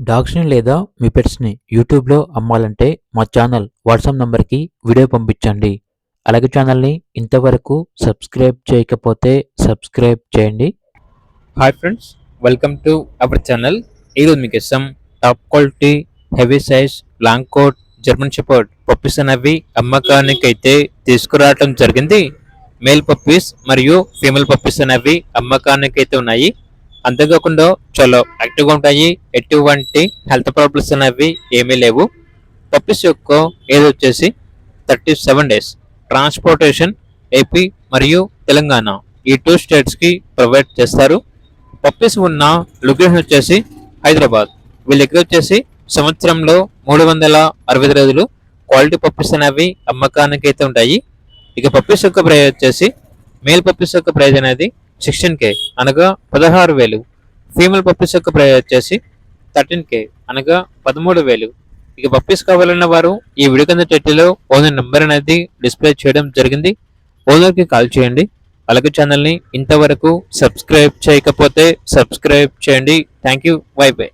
డాగ్స్‌ని లేదా మీ పెట్స్‌ని యూట్యూబ్‌లో అమ్మాలంటే మా ఛానల్ వాట్సాప్ నంబర్‌కి వీడియో పంపించండి. అలాగే ఛానల్‌ని ఇంతవరకు సబ్స్క్రైబ్ చేయకపోతే సబ్స్క్రైబ్ చేయండి. Hi friends, welcome to our channel. ఈరోజు మీకు ఇష్టం top quality heavy size long coat German shepherd puppies అనేవి అమ్మకానికి అయితే తీసుకురావడం జరిగింది. మేల్ పప్పీస్ మరియు ఫీమేల్ పప్పీస్ అనేవి అమ్మకానికి అయితే ఉన్నాయి. అంతేకాకుండా చాలా యాక్టివ్గా ఉంటాయి. ఎటువంటి హెల్త్ ప్రాబ్లమ్స్ అనేవి ఏమీ లేవు. పప్పీస్ యొక్క ఏజ్ వచ్చేసి 37 డేస్. ట్రాన్స్పోర్టేషన్ ఏపీ మరియు తెలంగాణ ఈ 2 స్టేట్స్కి ప్రొవైడ్ చేస్తారు. పప్పీస్ ఉన్న లొకేషన్ వచ్చేసి హైదరాబాద్. వీళ్ళ దగ్గర వచ్చేసి సంవత్సరంలో 365 రోజులు క్వాలిటీ పప్పీస్ అనేవి అమ్మకానికి అయితే ఉంటాయి. ఇక పప్పీస్ యొక్క ప్రైస్ వచ్చేసి మేల్ పప్పీస్ యొక్క ప్రైస్ అనేది 16K అనగా 16,000. ఫీమేల్ పప్పీస్ యొక్క ప్రైస్ వచ్చేసి 13K అనగా 13,000. ఇక పప్పీస్ కావాలన్న వారు ఈ వీడియో కింద టైటిల్లో ఓనర్ నెంబర్ అనేది డిస్ప్లే చేయడం జరిగింది. ఓనర్కి కాల్ చేయండి. అలాగే ఛానల్ని ఇంతవరకు సబ్స్క్రైబ్ చేయకపోతే సబ్స్క్రైబ్ చేయండి. Thank you. By by.